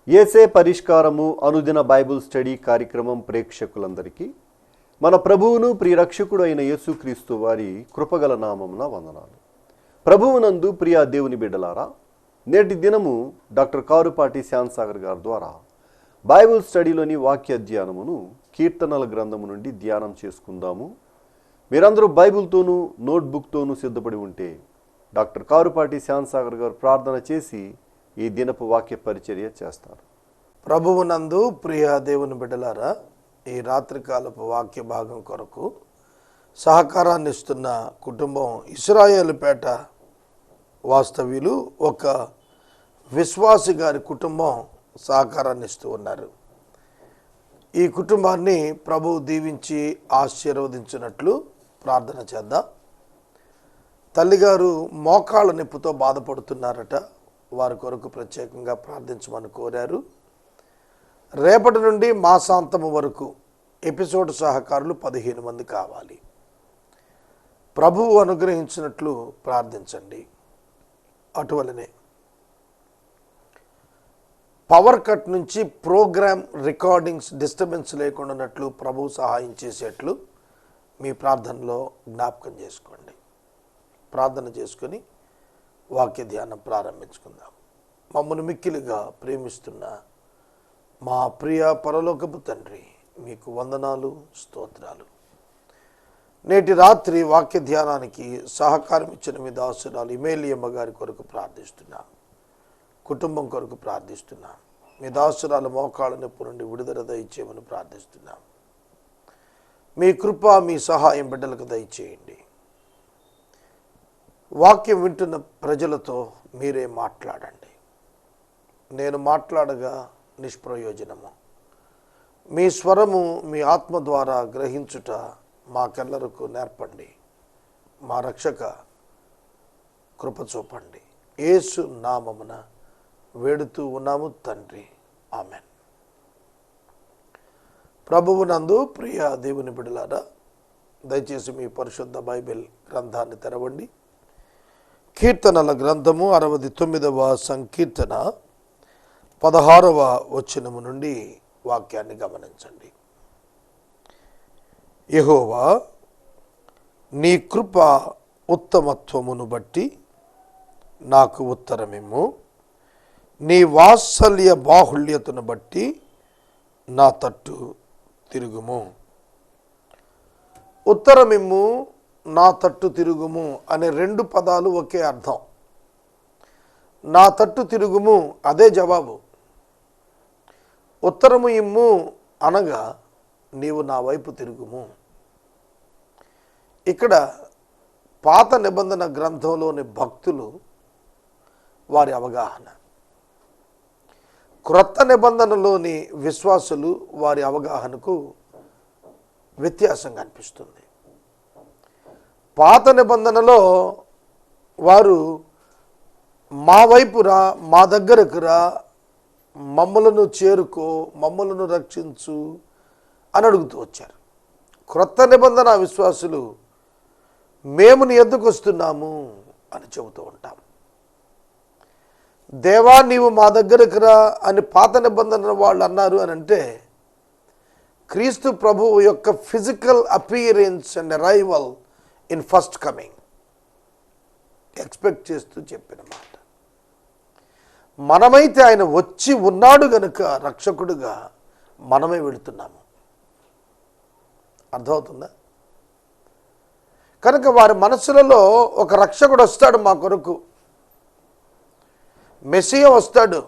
యేసే పరిష్కారము అనుదిన Bible study కార్యక్రమం ప్రేక్షకులందరికీ మన ప్రభువును ప్రియరక్షకుడు అయిన యేసుక్రీస్తు వారి కృపగల నామమున వందనాలు. ప్రభువునందు ప్రియ దేవుని బిడ్డలారా, నేటి దినము డాక్టర్ కారుపాటి శ్యాన్సాగర్ గారి ద్వారా బైబిల్ స్టడీలోని వాక్య ధ్యానమును కీర్తనల గ్రంథము నుండి ధ్యానం చేసుకుందాము. మీరందరూ బైబిల్తోనూ నోట్బుక్తోనూ సిద్ధపడి ఉంటే డాక్టర్ కారుపాటి శ్యాన్సాగర్ గారు ప్రార్థన చేసి ఈ దినపు వాక్య పరిచర్య చేస్తారు. ప్రభువునందు ప్రియ దేవుని బిడ్డలారా, ఈ రాత్రికాలపు వాక్య భాగం కొరకు సహకారాన్ని ఇస్తున్న కుటుంబం ఇశ్రాయేలుపేట వాస్తవ్యులు ఒక విశ్వాసి గారి కుటుంబం సహకారాన్ని ఇస్తూ ఉన్నారు. ఈ కుటుంబాన్ని ప్రభువు దీవించి ఆశీర్వదించినట్లు ప్రార్థన చేద్దాం. తల్లిగారు మోకాళ్ళ నొప్పితో బాధపడుతున్నారట. వారి కొరకు ప్రత్యేకంగా ప్రార్థించమని కోరారు. రేపటి నుండి మాసాంతము వరకు ఎపిసోడ్ సహకారులు 15 మంది కావాలి. ప్రభువు అనుగ్రహించినట్లు ప్రార్థించండి. అటువలనే పవర్ కట్ నుంచి ప్రోగ్రామ్ రికార్డింగ్స్ డిస్టర్బెన్స్ లేకుండా ఉన్నట్లు ప్రభువు సహాయం చేసేట్లు మీ ప్రార్థనలో జ్ఞాపకం చేసుకోండి. ప్రార్థన చేసుకొని వాక్య ధ్యానం ప్రారంభించుకుందాం. మమ్మల్ని మిక్కిలిగా ప్రేమిస్తున్న మా ప్రియ పరలోకపు తండ్రి, మీకు వందనాలు, స్తోత్రాలు. నేటి రాత్రి వాక్య ధ్యానానికి సహకారం ఇచ్చిన మీ దాసురాలు ఇమేలియమ్మ గారి కొరకు ప్రార్థిస్తున్నాం. కుటుంబం కొరకు ప్రార్థిస్తున్నాం. మీ దాసురాలు మోకాళ్ళ నొప్పి నుండి విడుదల దయచేయమని ప్రార్థిస్తున్నాం. మీ కృప, మీ సహాయం బిడ్డలకు దయచేయండి. వాక్యం వింటున్న ప్రజలతో మీరే మాట్లాడండి. నేను మాట్లాడగా నిష్ప్రయోజనము. మీ స్వరము మీ ఆత్మ ద్వారా గ్రహించుట మాకెల్లరకు నేర్పండి. మా రక్షక కృప చూపండి. యేసు నామమున వేడుతూ ఉన్నాము తండ్రి, ఆమెన్. ప్రభువునందు ప్రియ దేవుని బిడ్డలారా, దయచేసి మీ పరిశుద్ధ బైబిల్ గ్రంథాన్ని తెరవండి. కీర్తనల గ్రంథము 69వ సంకీర్తన 16వ వచనము నుండి వాక్యాన్ని గమనించండి. యెహోవా, నీ కృప ఉత్తమత్వమును బట్టి నాకు ఉత్తరమిమ్ము. నీ వాత్సల్య బాహుళ్యతను బట్టి నా తట్టు తిరుగుము. ఉత్తరమిమ్ము, నా తట్టు తిరుగుము అనే 2 పదాలు ఒకే అర్థం. నా తట్టు తిరుగుము అదే జవాబు. ఉత్తరము ఇమ్ము అనగా నీవు నా వైపు తిరుగుము. ఇక్కడ పాత నిబంధన గ్రంథంలోని భక్తులు వారి అవగాహన, క్రొత్త నిబంధనలోని విశ్వాసులు వారి అవగాహనకు వ్యత్యాసం కనిపిస్తుంది. పాత నిబంధనలో వారు మా వైపు రా, మా దగ్గరకు రా, మమ్మలను చేరుకో, మమ్మలను రక్షించు అని అడుగుతూ వచ్చారు. క్రొత్త నిబంధన విశ్వాసులు మేము నీ ఎద్దుకు వస్తున్నాము అని చెబుతూ ఉంటాం. దేవా నీవు మా దగ్గరకు రా అని పాత నిబంధన వాళ్ళు అన్నారు అని అంటే క్రీస్తు ప్రభువు యొక్క physical appearance and arrival in first coming expect చేస్తూ చెప్పిన మాట. మనమైతే ఆయన వచ్చి ఉన్నాడు గనుక రక్షకుడుగా మనమే వెళుతున్నాము. అర్థమవుతుందా? కనుక వారి మనసులలో ఒక రక్షకుడు వస్తాడు, మా కొరకు మెస్సియా వస్తాడు,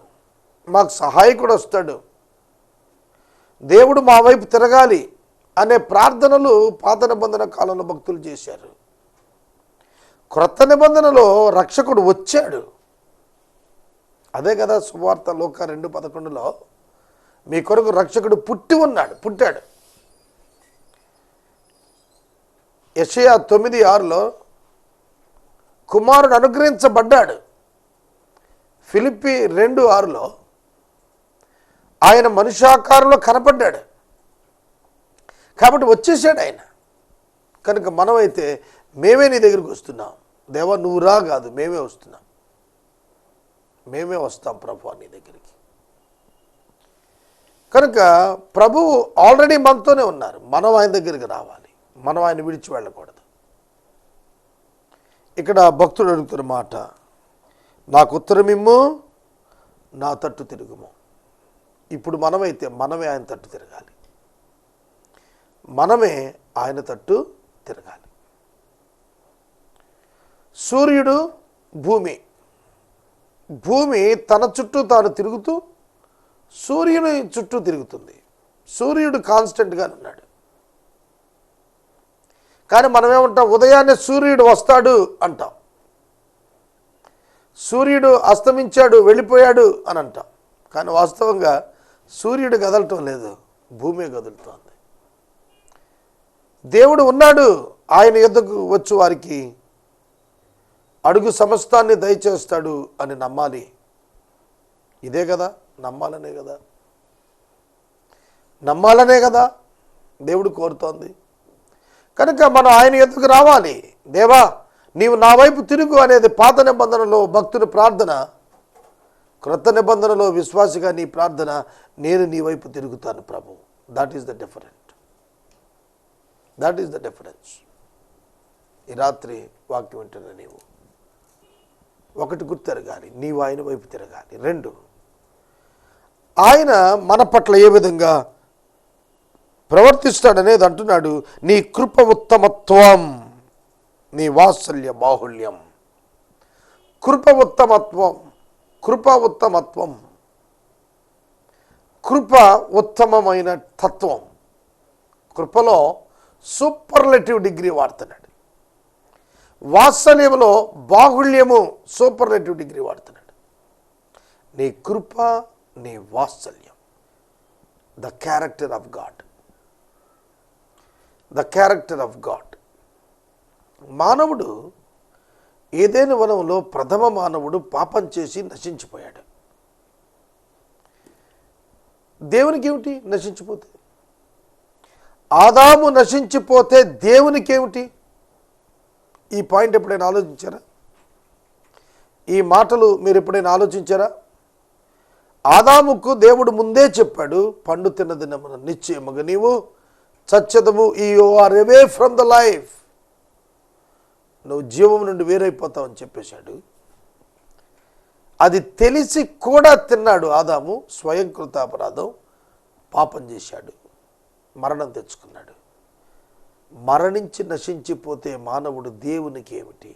మాకు సహాయకుడు వస్తాడు, దేవుడు మా వైపు తిరగాలి అనే ప్రార్థనలు పాత నిబంధన కాలంలో భక్తులు చేశారు. క్రొత్త నిబంధనలో రక్షకుడు వచ్చాడు. అదే కదా సువార్త లోక 2:11లో మీ కొరకు రక్షకుడు పుట్టాడు. యెషయా 9:6లో కుమారుడు అనుగ్రహించబడ్డాడు. ఫిలిప్పీ 2:6లో ఆయన మనుష్యాకారంలో కనపడ్డాడు. కాబట్టి వచ్చేసాడు ఆయన. కనుక మనమైతే మేమే నీ దగ్గరికి వస్తున్నాం, దేవా నువ్వు రా కాదు, మేమే వస్తున్నాం. మేమే వస్తాం ప్రభువా నీ దగ్గరికి. కనుక ప్రభువు ఆల్రెడీ మనతోనే ఉన్నారు. మనం ఆయన దగ్గరికి రావాలి, మనం ఆయన విడిచి వెళ్ళకూడదు. ఇక్కడ భక్తుడు అడుగుతున్న మాట, నాకు ఉత్తరమిమ్ము, నా తట్టు తిరుగుము. ఇప్పుడు మనమైతే మనమే ఆయన తట్టు తిరగాలి, మనమే ఆయన తట్టు తిరగాలి. సూర్యుడు భూమి తన చుట్టూ తాను తిరుగుతూ సూర్యుని చుట్టూ తిరుగుతుంది. సూర్యుడు కాన్స్టెంట్గా ఉన్నాడు. కానీ మనమేమంటాం, ఉదయాన్నే సూర్యుడు వస్తాడు అంటాం, సూర్యుడు అస్తమించాడు వెళ్ళిపోయాడు అని అంటాం. కానీ వాస్తవంగా సూర్యుడు కదలటం లేదు, భూమి కదులుతోంది. దేవుడు ఉన్నాడు, ఆయన యొద్దకు వచ్చి వారికి అడుగు సమస్తాన్ని దయచేస్తాడు అని నమ్మాలి. ఇదే కదా, నమ్మాలనే కదా దేవుడు కోరుతోంది. కనుక మనం ఆయన యొద్దకు రావాలి. దేవా నీవు నా వైపు తిరుగు అనేది పాత నిబంధనలో భక్తుని ప్రార్థన, క్రొత్త నిబంధనలో విశ్వాసిగా నీ ప్రార్థన, నేను నీ వైపు తిరుగుతాను ప్రభు. That is the difference. ఈ రాత్రి వాక్యం వింటున్న నీవు ఒకటి గుర్తెరగాలి, నీవు ఆయన వైపు తిరగాలి. 2, ఆయన మన పట్ల ఏ విధంగా ప్రవర్తిస్తాడనేది అంటున్నాడు. నీ కృప ఉత్తమత్వం, నీ వాత్సల్య బాహుళ్యం. కృప ఉత్తమమైన తత్వం. కృపలో సూపర్లేటివ్ డిగ్రీ వాడుతున్నాడు. వాత్సల్యంలో బాహుళ్యము సూపర్లేటివ్ డిగ్రీ వాడుతున్నాడు. నీ కృప, నీ వాత్సల్యం, ద క్యారెక్టర్ ఆఫ్ గాడ్. మానవుడు ఏదైనా వనంలో ప్రథమ మానవుడు పాపం చేసి నశించిపోయాడు. దేవునికి ఏమిటి నశించిపోతే? ఆదాము నశించిపోతే దేవునికి ఏమిటి? ఈ పాయింట్ ఎప్పుడైనా ఆలోచించారా? ఈ మాటలు మీరు ఎప్పుడైనా ఆలోచించారా? ఆదాముకు దేవుడు ముందే చెప్పాడు, పండు తిన్నదినమున నిశ్చయముగా నీవు చచ్చెదవు, you are away from the life, నువ్వు జీవం నుండి వేరైపోతావు అని చెప్పేశాడు. అది తెలిసి కూడా తిన్నాడు ఆదాము. స్వయంకృత అపరాధం, పాపం చేశాడు, మరణం తెచ్చుకున్నాడు. మరణించి నశించిపోతే మానవుడు దేవునికి ఏమిటి?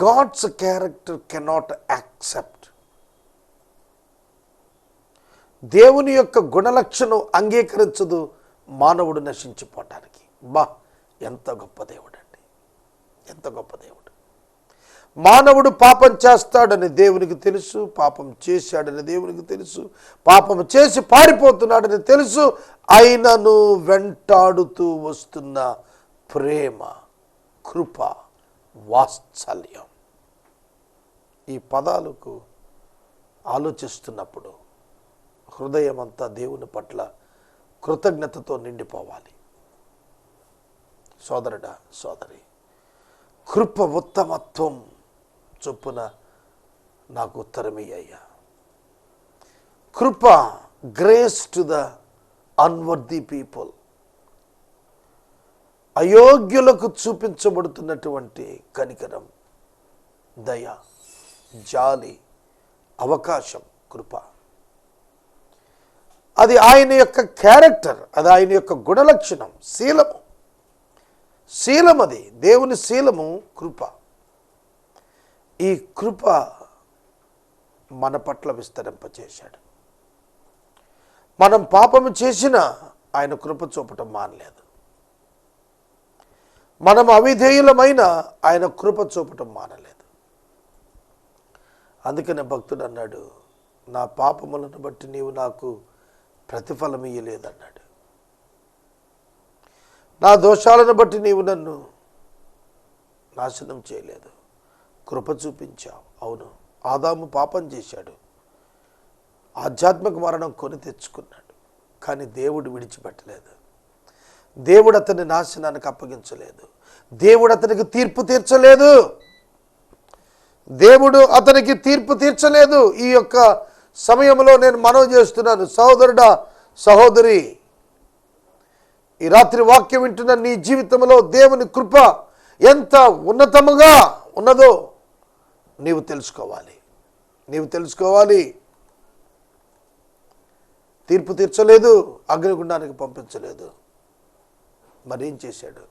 God's character cannot accept. దేవుని యొక్క గుణలక్షణం అంగీకరించదు మానవుడు నశించిపోవటానికి. ఎంత గొప్ప దేవుడు అండి, ఎంత గొప్ప దేవుడు. మానవుడు పాపం చేస్తాడని దేవునికి తెలుసు, పాపం చేశాడని దేవునికి తెలుసు, పాపం చేసి పారిపోతున్నాడని తెలుసు. అయినను వెంటాడుతూ వస్తున్న ప్రేమ, కృప, వాత్సల్యం, ఈ పదాలకు ఆలోచిస్తున్నప్పుడు హృదయం అంతా దేవుని పట్ల కృతజ్ఞతతో నిండిపోవాలి. సోదరుడా, సోదరి, కృప ఉత్తమత్వం చొప్పున నాకు ఉత్తరమయ్యా. కృప, grace to the unworthy people. అయోగ్యులకు చూపించబడుతున్నటువంటి కనికరం, దయ, జాలి, అవకాశం, కృప. అది ఆయన యొక్క క్యారెక్టర్, అది ఆయన యొక్క గుణలక్షణం, శీలము. శీలం అది దేవుని శీలము, కృప. ఈ కృప మన పట్ల విస్తరింపచేశాడు. మనం పాపము చేసినా ఆయన కృప చూపటం మానలేదు. మనం అవిధేయులమైన ఆయన కృప చూపటం మానలేదు. అందుకనే భక్తుడు అన్నాడు, నా పాపములను బట్టి నీవు నాకు ప్రతిఫలం ఇయ్యలేదన్నాడు. నా దోషాలను బట్టి నీవు నన్ను నాశనం చేయలేదు, కృప చూపించావు. అవును, ఆదాము పాపం చేశాడు, ఆధ్యాత్మిక మరణం కొని తెచ్చుకున్నాడు. కానీ దేవుడు విడిచిపెట్టలేదు. దేవుడు అతని నాశనానికి అప్పగించలేదు. దేవుడు అతనికి తీర్పు తీర్చలేదు. దేవుడు అతనికి తీర్పు తీర్చలేదు. ఈ యొక్క సమయంలో నేను మనవి చేస్తున్నాను, సహోదరుడా, సహోదరి, ఈ రాత్రి వాక్యం వింటున్న నీ జీవితంలో దేవుని కృప ఎంత ఉన్నతముగా ఉన్నదో నీవు తెలుసుకోవాలి. తీర్పు తీర్చలేదు, అగ్నిగుండానికి పంపించలేదు. మరేం చేశాడు?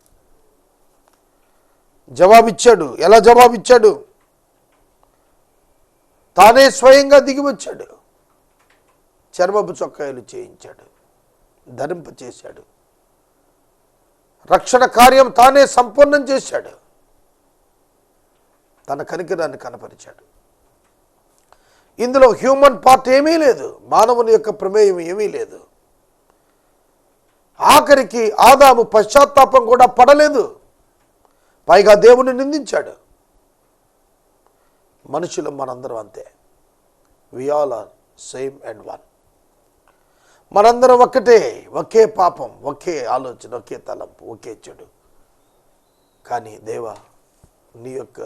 జవాబిచ్చాడు. ఎలా జవాబిచ్చాడు? తానే స్వయంగా దిగి వచ్చాడు. చర్మపు చొక్కాయలు చేయించాడు, ధరింపచేశాడు. రక్షణ కార్యం తానే సంపూర్ణం చేశాడు. తన కనికరాన్ని కనపరిచాడు. ఇందులో హ్యూమన్ పార్ట్ ఏమీ లేదు, మానవుని యొక్క ప్రమేయం ఏమీ లేదు. ఆఖరికి ఆదాము పశ్చాత్తాపం కూడా పడలేదు, పైగా దేవుని నిందించాడు. మనుషులు మనందరం అంతే. We all are same and one. మనందరం ఒక్కటే, ఒకే పాపం, ఒకే ఆలోచన, ఒకే తలంపు, ఒకే చెడు. కానీ దేవా, నీ యొక్క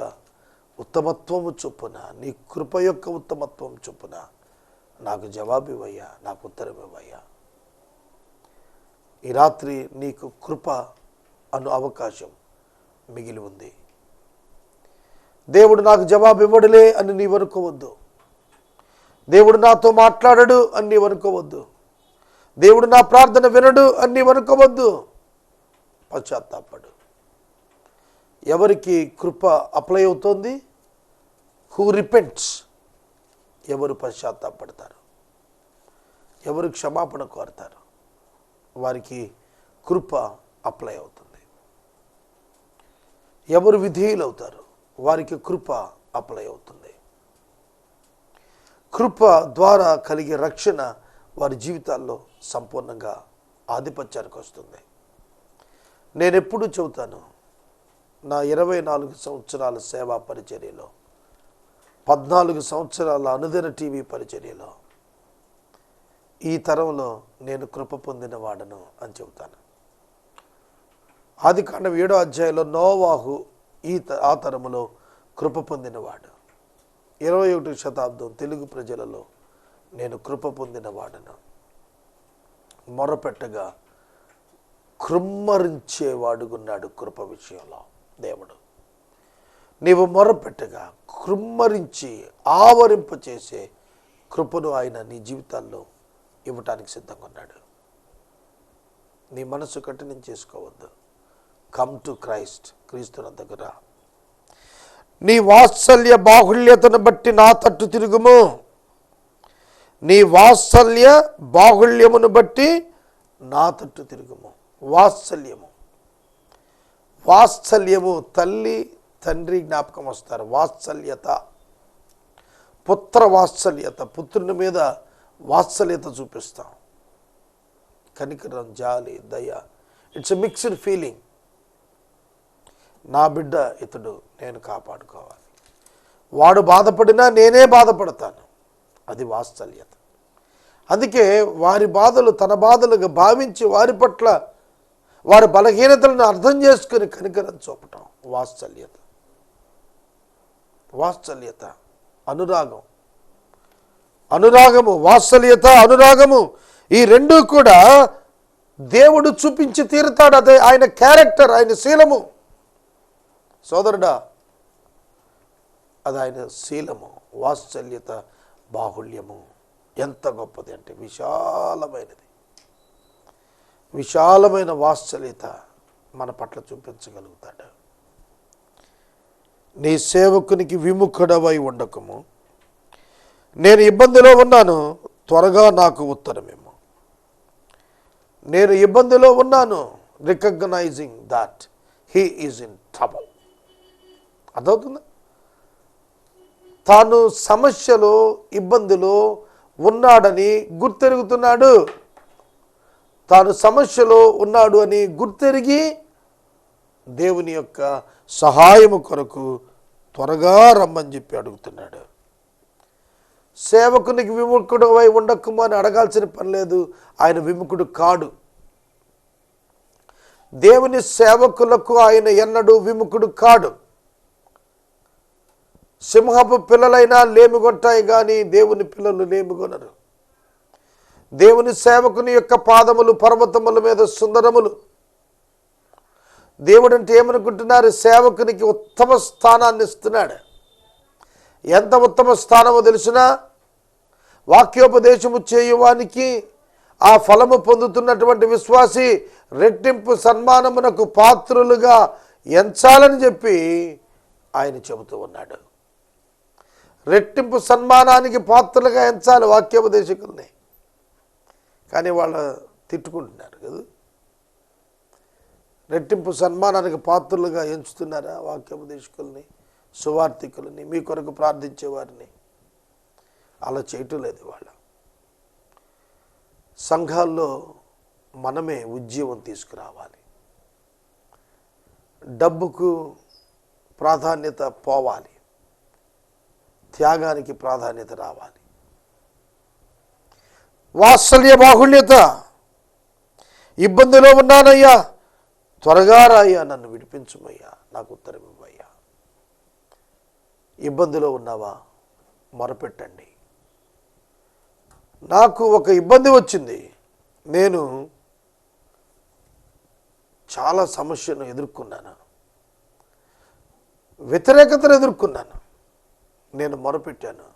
ఉత్తమత్వము చొప్పున, నీ కృప యొక్క ఉత్తమత్వం చొప్పున నాకు జవాబు ఇవ్వయ్యా, నాకు ఉత్తరం ఇవ్వయ్యా. ఈ రాత్రి నీకు కృప అను అవకాశం మిగిలి ఉంది. దేవుడు నాకు జవాబు ఇవ్వడులే అని నీవు అనుకోవద్దు. దేవుడు నాతో మాట్లాడడు అని నీవు అనుకోవద్దు. దేవుడు నా ప్రార్థన వినడు అని నీవు అనుకోవద్దు. పశ్చాత్తాపడు. ఎవరికి కృప అప్లై అవుతోంది? Who repents. ఎవరు పశ్చాత్తాపడతారు, ఎవరు క్షమాపణ కోరతారు, వారికి కృప అప్లై అవుతుంది. ఎవరు విధేయులు అవుతారు, వారికి కృప అప్లై అవుతుంది. కృప ద్వారా కలిగే రక్షణ వారి జీవితాల్లో సంపూర్ణంగా ఆధిపత్యానికి వస్తుంది. నేను ఎప్పుడూ చెబుతాను, నా 24 సంవత్సరాల సేవా పరిచర్యలో, 14 సంవత్సరాల అనుదిన టీవీ పరిచర్యలో, ఈ తరంలో నేను కృప పొందిన వాడను అని చెబుతాను. ఆదికాండం 7వ అధ్యాయంలో నోవాహు ఆ తరములో కృప పొందినవాడు. 21వ శతాబ్దం తెలుగు ప్రజలలో నేను కృప పొందిన వాడను. మొరపెట్టగా కృమ్మరించేవాడుగున్నాడు కృప విషయంలో దేవుడు. నీవు మొరపెట్టగా కృమ్మరించి ఆవరింపచేసే కృపను ఆయన నీ జీవితాల్లో ఇవ్వటానికి సిద్ధంగా ఉన్నాడు. నీ మనసు కఠినం చేసుకోవద్దు. Come to Christ. క్రీస్తున దగ్గర నీ వాత్సల్య బాహుళ్యతను బట్టి నా తట్టు తిరుగుము. నీ వాత్సల్య బాహుళ్యమును బట్టి నా తట్టు తిరుగుము. వాత్సల్యము తల్లి తండ్రి జ్ఞాపకం వస్తారు. వాత్సల్యత, పుత్ర వాత్సల్యత, పుత్రుని మీద వాత్సల్యత చూపిస్తాం. కనికరం, జాలి, దయ, ఇట్స్ ఎ మిక్స్డ్ ఫీలింగ్. నా బిడ్డ ఇతడు, నేను కాపాడుకోవాలి. వాడు బాధపడినా నేనే బాధపడతాను. అది వాత్సల్యత. అందుకే వారి బాధలు తన బాధలుగా భావించి వారి పట్ల వారి బలహీనతలను అర్థం చేసుకుని కనికరం చూపటం వాత్సల్యత. అనురాగము, వాత్సల్యత, అనురాగము, ఈ రెండూ కూడా దేవుడు చూపించి తీరుతాడు. అదే ఆయన క్యారెక్టర్, ఆయన శీలము. సోదరుడా, అది ఆయన శీలము. వాత్సల్యత బాహుళ్యము ఎంత గొప్పది అంటే విశాలమైన వాత్సల్యత మన పట్ల చూపించగలుగుతాడు. నీ సేవకునికి విముఖుడవై ఉండకము. నేను ఇబ్బందిలో ఉన్నాను, త్వరగా నాకు ఉత్తరమేమో. నేను ఇబ్బందిలో ఉన్నాను, recognising that he is in trouble. అర్థమవుతుందా? తాను సమస్యలో, ఇబ్బందిలో ఉన్నాడని గుర్తెరుగుతున్నాడు. తాను సమస్యలో ఉన్నాడు అని గుర్తెరిగి దేవుని యొక్క సహాయము కొరకు త్వరగా రమ్మని చెప్పి అడుగుతున్నాడు. సేవకునికి విముఖుడు అయి ఉండకము అని అడగాల్సిన పని లేదు. ఆయన విముఖుడు కాడు. దేవుని సేవకులకు ఆయన ఎన్నడూ విముఖుడు కాడు. సింహపు పిల్లలైనా లేమిగొంటాయి కానీ దేవుని పిల్లలు లేమిగొనరు. దేవుని సేవకుని యొక్క పాదములు పర్వతముల మీద సుందరములు. దేవుడు అంటే ఏమనుకుంటున్నారు? సేవకునికి ఉత్తమ స్థానాన్ని ఇస్తున్నాడు. ఎంత ఉత్తమ స్థానమో తెలిసినా, వాక్యోపదేశము చేయువానికి ఆ ఫలము పొందుతున్నటువంటి విశ్వాసి రెట్టింపు సన్మానమునకు పాత్రులుగా ఎంచాలని చెప్పి ఆయన చెబుతూ ఉన్నాడు. రెట్టింపు సన్మానానికి పాత్రలుగా ఎంచాలి వాక్యోపదేశకుల్ని. కానీ వాళ్ళు తిట్టుకుంటున్నారు కదా. రెట్టింపు సన్మానానికి పాత్రలుగా ఎంచుతున్నారా వాక్యోపదేశకుల్ని, సువార్థికులని, మీ కొరకు ప్రార్థించేవారిని? అలా చేయటం లేదు. వాళ్ళ సంఘాల్లో మనమే ఉద్యమం తీసుకురావాలి. డబ్బుకు ప్రాధాన్యత పోవాలి, త్యాగానికి ప్రాధాన్యత రావాలి. వాత్సల్య బాహుళ్యత. ఇబ్బందిలో ఉన్నానయ్యా, త్వరగా రాయ్యా, నన్ను విడిపించుమయ్యా, నాకు ఉత్తరం ఇవ్వయ్యా. ఇబ్బందిలో ఉన్నావా? మొరపెట్టండి. నాకు ఒక ఇబ్బంది వచ్చింది, నేను చాలా సమస్యను ఎదుర్కొన్నాను, వ్యతిరేకతను ఎదుర్కొన్నాను, నేను మొరపెట్టాను,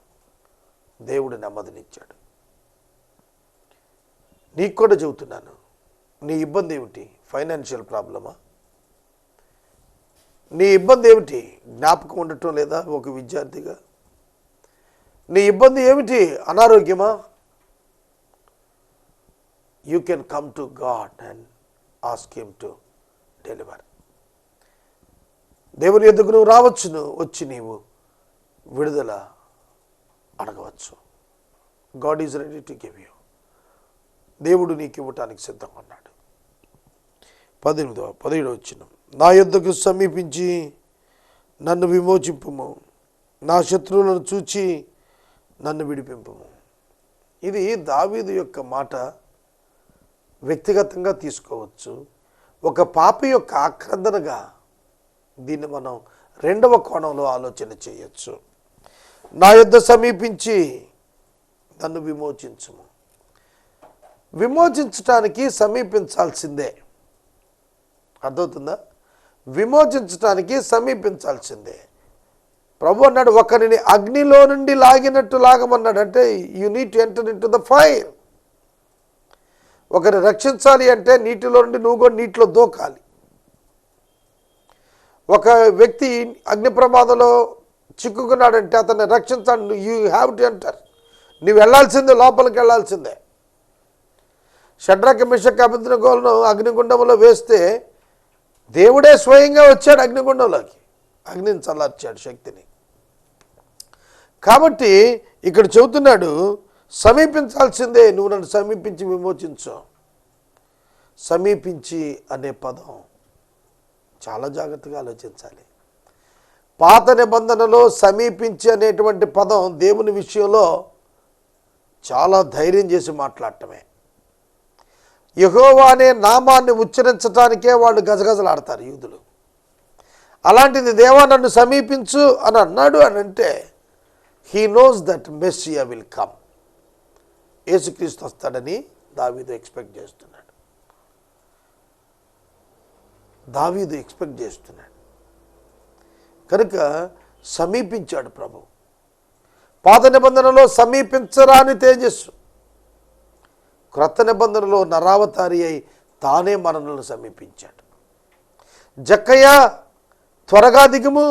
దేవుడు నెమ్మదినిచ్చాడు. నీకు కూడా చెబుతున్నాను, నీ ఇబ్బంది ఏమిటి? ఫైనాన్షియల్ ప్రాబ్లమా? నీ ఇబ్బంది ఏమిటి? జ్ఞాపకం ఉండటం లేదా ఒక విద్యార్థిగా? నీ ఇబ్బంది ఏమిటి? అనారోగ్యమా? You can come to God and ask him to deliver. దేవుని ఎదుగు నువ్వు రావచ్చును, వచ్చి నీవు విడుదల అడగవచ్చు. God is ready to give you. దేవుడు నీకు ఇవ్వటానికి సిద్ధంగా ఉన్నాడు. 17వ వచనం, నా యొద్దకు సమీపించి నన్ను విమోచింపుము, నా శత్రువులను చూచి నన్ను విడిపింపుము. ఇది దావీదు యొక్క మాట. వ్యక్తిగతంగా తీసుకోవచ్చు, ఒక పాపి యొక్క ఆక్రందనగా దీన్ని మనం రెండవ కోణంలో ఆలోచన చేయొచ్చు. నా యొద్ద సమీపించి నన్ను విమోచించుము. విమోచించటానికి సమీపించాల్సిందే. అర్థమవుతుందా? విమోచించటానికి సమీపించాల్సిందే. ప్రభు అన్నాడు, ఒకరిని అగ్నిలో నుండి లాగినట్టు లాగమన్నాడు. అంటే you need to enter in to the fire. ఒకరిని రక్షించాలి అంటే నీటిలో నుండి నువ్వు కూడా నీటిలో దూకాలి. ఒక వ్యక్తి అగ్ని ప్రమాదంలో చిక్కుకున్నాడంటే అతన్ని రక్షించాలి. You have to enter. నువ్వు వెళ్ళాల్సిందే, లోపలికి వెళ్ళాల్సిందే. షడ్రక్ మెషక్ అబేద్నెగోలను అగ్నిగుండంలో వేస్తే దేవుడే స్వయంగా వచ్చాడు అగ్నిగుండంలోకి, అగ్నిని చల్లార్చాడు శక్తిని. కాబట్టి ఇక్కడ చెబుతున్నాడు, సమీపించాల్సిందే. నువ్వు నన్ను సమీపించి విమోచించు. సమీపించి అనే పదం చాలా జాగ్రత్తగా ఆలోచించాలి. పాత నిబంధనలో సమీపించి అనేటువంటి పదం దేవుని విషయంలో చాలా ధైర్యం చేసి మాట్లాడటమే. యెహోవా అనే నామాన్ని ఉచ్చరించడానికే వాళ్ళు గజగజలాడతారు యూదులు. అలాంటిది దేవా నన్ను సమీపించు అని అన్నాడు అని అంటే he knows that Messiah will come. యేసుక్రీస్తు వస్తాడని దావీదు ఎక్స్పెక్ట్ చేస్తున్నాడు. కనుక సమీపించాడు ప్రభు. పాత నిబంధనలో సమీపించరాని తేజస్సు, క్రొత్త నిబంధనలో నరావతారి అయి తానే మనలను సమీపించాడు. జక్కయ్య త్వరగా దిగుము,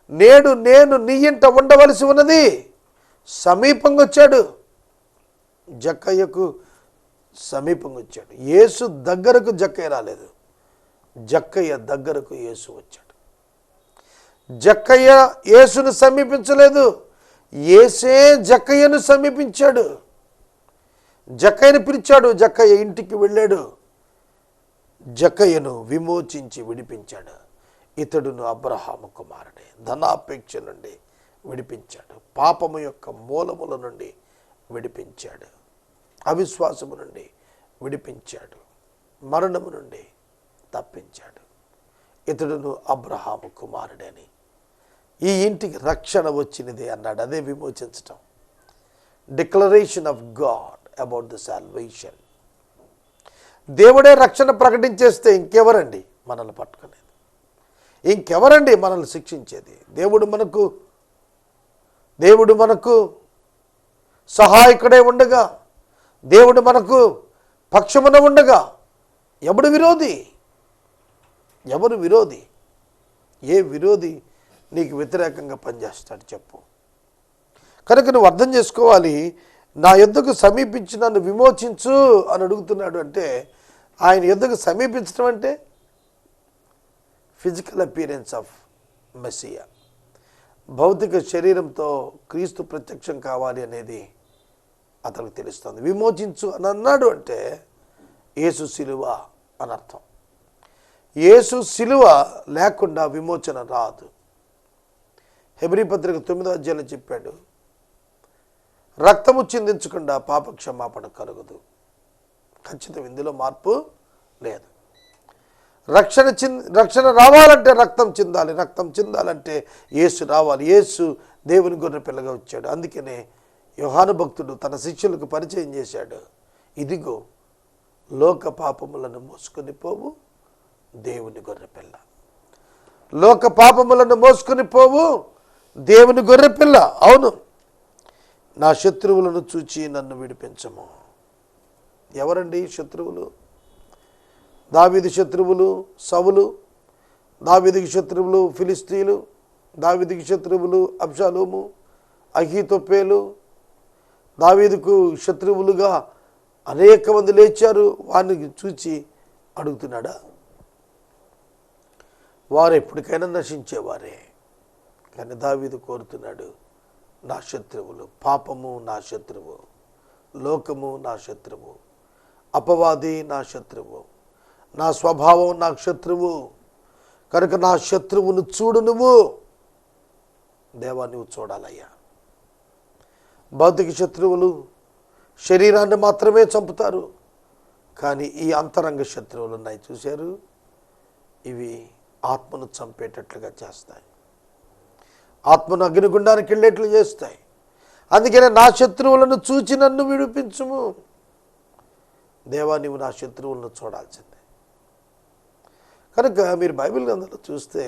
నేడు నేను నీ ఇంట ఉండవలసి ఉన్నది. సమీపంగా వచ్చాడు. జక్కయ్యకు సమీపంగా వచ్చాడు. యేసు దగ్గరకు జక్కయ్య రాలేదు, జక్కయ్య దగ్గరకు యేసు వచ్చాడు. జక్కయ్య యేసును సమీపించలేదు, యేసే జక్కయ్యను సమీపించాడు. జక్కయ్యను పిలిచాడు, జక్కయ్య ఇంటికి వెళ్ళాడు, జక్కయ్యను విమోచించి విడిపించాడు. ఇతడును అబ్రహాము కుమారుడే. ధనాపేక్ష నుండి విడిపించాడు, పాపము యొక్క మూలముల నుండి విడిపించాడు, అవిశ్వాసము నుండి విడిపించాడు, మరణము నుండి తప్పించాడు. ఇతడును అబ్రహాము కుమారుడని ఈ ఇంటికి రక్షణ వచ్చినది అన్నాడు. అదే విమోచించటం. Declaration of God about the salvation. దేవుడే రక్షణ ప్రకటించేస్తే ఇంకెవరండి మనల్ని పట్టుకునేది? ఇంకెవరండి మనల్ని శిక్షించేది? దేవుడు మనకు సహాయకుడే ఉండగా, దేవుడు మనకు పక్షమున ఉండగా ఎవడు విరోధి? ఎవరు విరోధి? ఏ విరోధి నీకు వ్యతిరేకంగా పనిచేస్తాడు చెప్పు? కనుక నువ్వు అర్థం చేసుకోవాలి. నా యొద్దకు సమీపించి నన్ను విమోచించు అని అడుగుతున్నాడు. అంటే ఆయన యొద్దకు సమీపించడం అంటే ఫిజికల్ అపియరెన్స్ ఆఫ్ మెస్సియా, భౌతిక శరీరంతో క్రీస్తు ప్రత్యక్షం కావాలి అనేది అతనికి తెలుస్తుంది. విమోచించు అని అన్నాడు అంటే యేసు శిలువ అని అర్థం. యేసు శిలువ లేకుండా విమోచన రాదు. హెబ్రీ పత్రిక 9వ అధ్యాయంలో చెప్పాడు, రక్తము చిందించకుండా పాప క్షమాపణ కలుగదు. ఖచ్చితం, ఇందులో మార్పు లేదు. రక్షణ రావాలంటే రక్తం చిందాలి. రక్తం చిందాలంటే యేసు రావాలి. యేసు దేవుని గొర్రె పిల్లగా వచ్చాడు. అందుకనే యోహాను భక్తుడు తన శిష్యులకు పరిచయం చేశాడు, ఇదిగో లోక పాపములను మోసుకొని పోవు దేవుని గొర్రె పిల్ల. లోక పాపములను మోసుకొని పోవు దేవుని గొర్రె పిల్ల. అవును, నా శత్రువులను చూచి నన్ను విడిపించము. ఎవరండి శత్రువులు? దావీదు శత్రువులు సౌలు, దావీదుకి శత్రువులు ఫిలిస్తీయులు, దావీదుకి శత్రువులు అబ్షాలోము, అహీతోపేలు. దావీదుకు శత్రువులుగా అనేక మంది లేచారు. వారిని చూచి అడుగుతున్నాడా? వారు ఎప్పటికైనా నశించేవారే. కానీ దావీదు కోరుతున్నాడు, నా శత్రువులు, పాపము నా శత్రువు, లోకము నా శత్రువు, అపవాది నా శత్రువు, నా స్వభావం నా శత్రువు. కనుక నా శత్రువును చూడు నువ్వు. దేవా, నువ్వు చూడాలయ్యా. భౌతిక శత్రువులు శరీరాన్ని మాత్రమే చంపుతారు, కానీ ఈ అంతరంగ శత్రువులు ఉన్నాయి చూశారు, ఇవి ఆత్మను చంపేటట్లుగా చేస్తాయి, ఆత్మను అగ్నిగుండానికి వెళ్ళేట్లు చేస్తాయి. అందుకనే నా శత్రువులను చూచి నన్ను విడిపించుము. దేవా, నీవు నా శత్రువులను చూడాల్సిందే. కనుక మీరు బైబిల్ గ్రంథంలో చూస్తే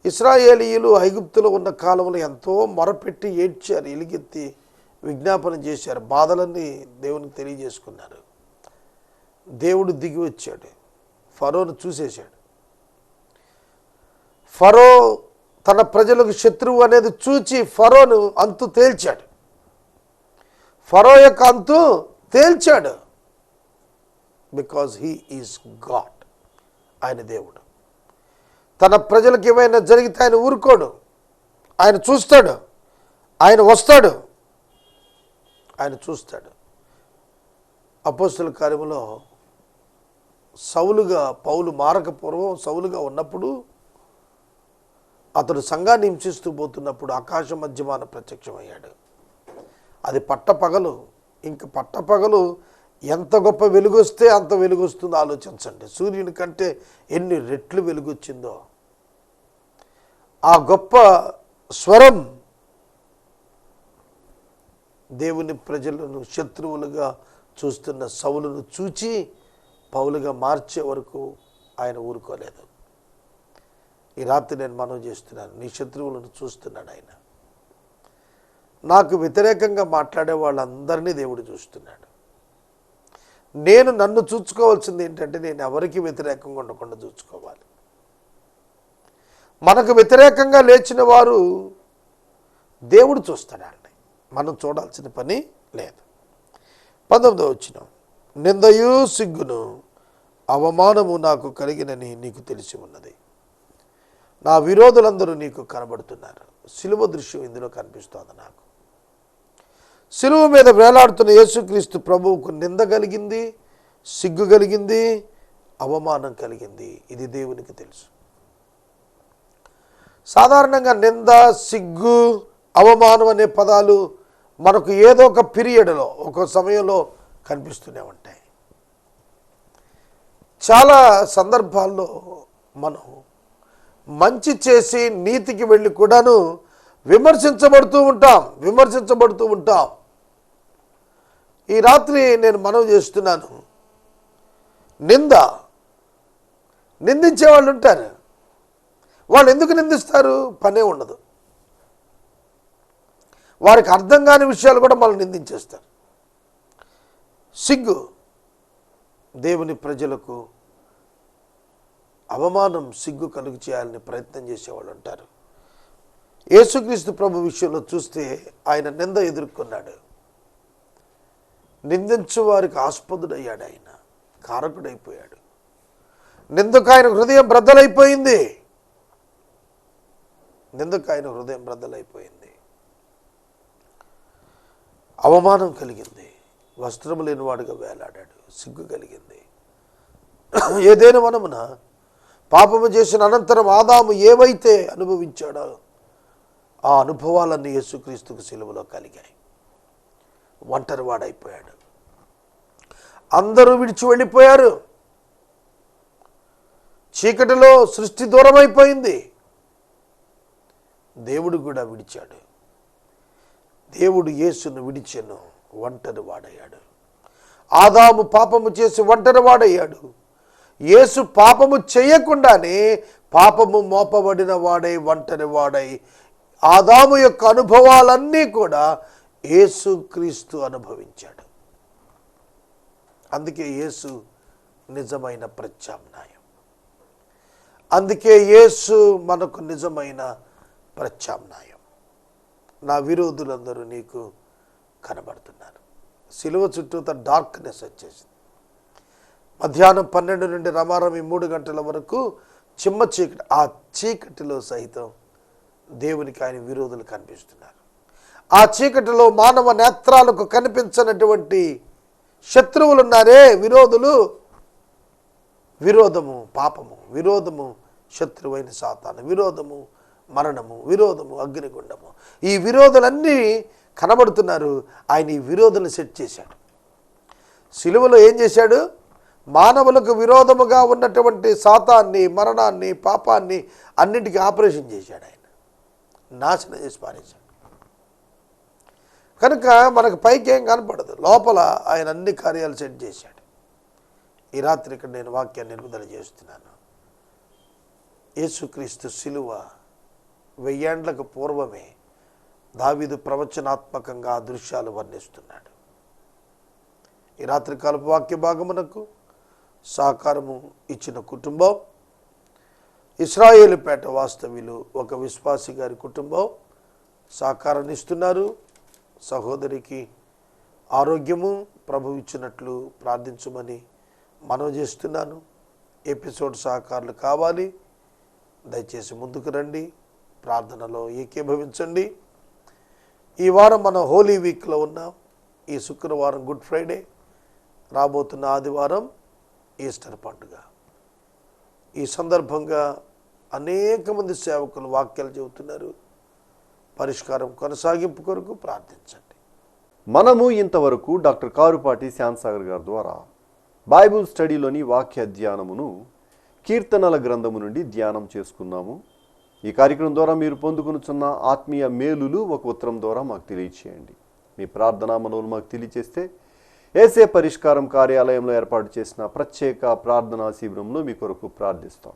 ఇశ్రాయేలీయులు ఐగుప్తులో ఉన్న కాలంలో ఎంతో మొరపెట్టి ఏడ్చారు, ఎలుగెత్తి విజ్ఞాపన చేశారు, బాధలన్నీ దేవునికి తెలియజేసుకున్నారు. దేవుడు దిగి వచ్చాడు, ఫరోను చూసేశాడు. ఫరో తన ప్రజలకు శత్రువు అనేది చూచి ఫరోను అంతు తేల్చాడు. ఫరో యొక్క అంతు తేల్చాడు. Because he is God. ఆయన దేవుడు. తన ప్రజలకు ఏమైనా జరిగితే ఆయన ఊరుకోడు, ఆయన చూస్తాడు, ఆయన వస్తాడు, ఆయన చూస్తాడు. అపోస్తలుల కార్యములో పౌలు మారక పూర్వం సౌలుగా ఉన్నప్పుడు అతడు సంఘాన్ని హింసిస్తూ పోతున్నప్పుడు ఆకాశ మధ్యమాన ప్రత్యక్షమయ్యాడు. అది పట్టపగలు. ఇంక పట్టపగలు ఎంత గొప్ప వెలుగు వస్తే అంత వెలుగు వస్తుందో ఆలోచించండి. సూర్యుని కంటే ఎన్ని రెట్లు వెలుగు వచ్చిందో. ఆ గొప్ప స్వరం దేవుని ప్రజలను శత్రువులుగా చూస్తున్న సౌలును చూచి పౌలుగా మార్చే వరకు ఆయన ఊరుకోలేదు. ఈ రాత్రి నేను మనవి చేస్తున్నాను, నీ శత్రువులను చూస్తున్నాడు ఆయన. నాకు వ్యతిరేకంగా మాట్లాడే వాళ్ళందరినీ దేవుడు చూస్తున్నాడు. నన్ను చూసుకోవాల్సింది ఏంటంటే నేను ఎవరికి వ్యతిరేకంగా ఉండకుండా చూసుకోవాలి. మనకు వ్యతిరేకంగా లేచిన వారు దేవుడు చూస్తాడండి, మనం చూడాల్సిన పని లేదు. 19వ వచనం, నిందయు సిగ్గును అవమానము నాకు కలిగినని నీకు తెలిసి ఉన్నది. నా విరోధులందరూ నీకు కనబడుతున్నారు. సిలువ దృశ్యం ఇందులో కనిపిస్తోంది నాకు. సిలువ మీద వేలాడుతున్న యేసుక్రీస్తు ప్రభువుకు నింద కలిగింది, సిగ్గు కలిగింది, అవమానం కలిగింది. ఇది దేవునికి తెలుసు. సాధారణంగా నింద, సిగ్గు, అవమానం అనే పదాలు మనకు ఏదో ఒక పీరియడ్లో, ఒక సమయంలో కనిపిస్తూనే ఉంటాయి. చాలా సందర్భాల్లో మనం మంచి చేసి నీతికి వెళ్ళి కూడాను విమర్శించబడుతూ ఉంటాం. ఈ రాత్రి నేను మనవి చేస్తున్నాను, నిందించే వాళ్ళు ఉంటారు. వాళ్ళు ఎందుకు నిందిస్తారు? పనే ఉండదు. వారికి అర్థం కాని విషయాలు కూడా మనం నిందించేస్తారు. సిగ్గు. దేవుని ప్రజలకు అవమానం, సిగ్గు కలుగు చేయాలని ప్రయత్నం చేసేవాళ్ళు ఉంటారు. యేసుక్రీస్తు ప్రభు విషయంలో చూస్తే ఆయన నింద ఎదుర్కొన్నాడు. నిందించు వారికి ఆస్పదుడయ్యాడు, ఆయన కారకుడైపోయాడు. నిందకు ఆయన హృదయం బ్రద్దలైపోయింది. అవమానం కలిగింది. వస్త్రము లేనివాడుగా వేలాడాడు. సిగ్గు కలిగింది. ఏదైనా వనమున పాపము చేసిన అనంతరం ఆదాము ఏవైతే అనుభవించాడో ఆ అనుభవాలన్నీ యేసుక్రీస్తుకు సిలువలో కలిగాయి. ఒంటరివాడైపోయాడు. అందరూ విడిచి వెళ్ళిపోయారు. చీకటిలో సృష్టి దూరమైపోయింది. దేవుడు కూడా విడిచాడు. దేవుడు యేసును విడిచెను, ఒంటరి వాడయ్యాడు. ఆదాము పాపము చేసి ఒంటరి వాడయ్యాడు. యేసు పాపము చేయకుండానే పాపము మోపబడిన వాడై ఒంటరి వాడై ఆదాము యొక్క అనుభవాలన్నీ కూడా యేసుక్రీస్తు అనుభవించాడు. అందుకే యేసు నిజమైన ప్రత్యామ్నాయం. అందుకే యేసు మనకు నిజమైన ప్రత్యామ్నాయం. నా విరోధులందరూ నీకు కనబడుతున్నారు. సిలువ చుట్టూత డార్క్నెస్ వచ్చేసింది. మధ్యాహ్నం 12 నుండి రమారమి 3 గంటల వరకు చిమ్మ చీకటి. ఆ చీకటిలో సైతం దేవునికి ఆయన విరోధులు కనిపిస్తున్నారు. ఆ చీకటిలో మానవ నేత్రాలకు కనిపించనటువంటి శత్రువులు ఉన్నారే, విరోధులు. విరోధము పాపము, విరోధము శత్రువైన సాతాను, విరోధము మరణము, విరోధము అగ్నిగుండము. ఈ విరోధులన్నీ కనబడుతున్నారు. ఆయన ఈ విరోధులను సెట్ చేశాడు. సిలువలో ఏం చేశాడు? మానవులకు విరోధముగా ఉన్నటువంటి సాతాన్ని, మరణాన్ని, పాపాన్ని అన్నింటికీ ఆపరేషన్ చేశాడు. ఆయన నాశనం చేసి పారేశాడు. కనుక మనకు పైకి ఏం కనపడదు, లోపల ఆయన అన్ని కార్యాలు సెట్ చేశాడు. ఈ రాత్రి ఇక్కడ నేను వాక్యాన్ని విడుదల చేస్తున్నాను. యేసుక్రీస్తు సిలువ 1000 ఏండ్లకు పూర్వమే దావీదు ప్రవచనాత్మకంగా ఆ దృశ్యాలు వర్ణిస్తున్నాడు. ఈ రాత్రి కాలపు వాక్య భాగమునకు సహకారము ఇచ్చిన కుటుంబం ఇశ్రాయేలుపేట వాస్తవ్యులు ఒక విశ్వాసి గారి కుటుంబం సహకారాన్ని ఇస్తున్నారు. సహోదరికి ఆరోగ్యము ప్రభు ఇచ్చినట్లు ప్రార్థించమని మనవి చేస్తున్నాను. ఎపిసోడ్ సహకారులు కావాలి, దయచేసి ముందుకు రండి, ప్రార్థనలో ఏకీభవించండి. ఈ వారం మనం హోలీ వీక్లో ఉన్నాం. ఈ శుక్రవారం గుడ్ ఫ్రైడే, రాబోతున్న ఆదివారం ఈస్టర్ పండుగ. ఈ సందర్భంగా అనేక మంది సేవకులు వాక్యాలు చెబుతున్నారు. పరిష్కారం కొనసాగింపు కొరకు ప్రార్థించండి. మనము ఇంతవరకు డాక్టర్ కారుపాటి శ్యాంసాగర్ గారి ద్వారా బైబిల్ స్టడీలోని వాక్య ధ్యానమును కీర్తనల గ్రంథము నుండి ధ్యానం చేసుకున్నాము. ఈ కార్యక్రమం ద్వారా మీరు పొందుకునుచున్న ఆత్మీయ మేలులు ఒక ఉత్తరం ద్వారా మాకు తెలియచేయండి. మీ ప్రార్థనా మనవులు మాకు తెలియచేస్తే ఏసే పరిష్కారం కార్యాలయంలో ఏర్పాటు చేసిన ప్రత్యేక ప్రార్థనా శిబిరంలో మీ కొరకు ప్రార్థిస్తాం.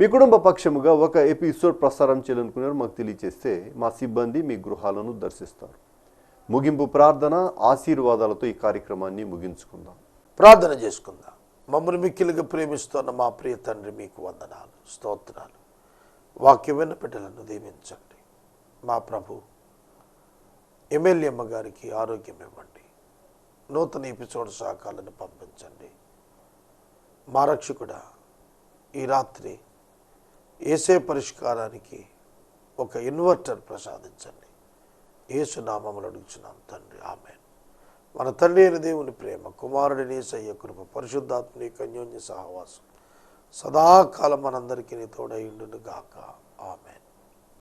మీ కుటుంబ పక్షముగా ఒక ఎపిసోడ్ ప్రసారం చేయాలనుకున్నారు మాకు తెలియచేస్తే మా సిబ్బంది మీ గృహాలను దర్శిస్తారు. ముగింపు ప్రార్థన ఆశీర్వాదాలతో ఈ కార్యక్రమాన్ని ముగించుకుందాం. ప్రార్థన చేసుకుందాం. మమ్మల్ని మిక్కిలిగా ప్రేమిస్తున్న మా ప్రియ తండ్రి, మీకు వందనాలు, స్తోత్రాలు. వాక్య విన్నపెట్టలను దీవించండి. మా ప్రభు ఎమ్మెల్యేమ్మ గారికి ఆరోగ్యం ఇవ్వండి. నూతన ఎపిసోడ్ సహకారాలను పంపించండి. మా రక్షకుడా, ఈ రాత్రి యేసే పరిష్కారానికి ఒక ఇన్వర్టర్ ప్రసాదించండి. యేసు నామములో అడుగుచున్నాం తండ్రి, ఆమేన్. మన తండ్రి అయిన దేవుని ప్రేమ, కుమారుడిని యేసయ్య కృప, పరిశుద్ధాత్మని అన్యోన్య సహవాసం సదాకాలం మనందరికీ తోడై ఉండును గాక. ఆమేన్.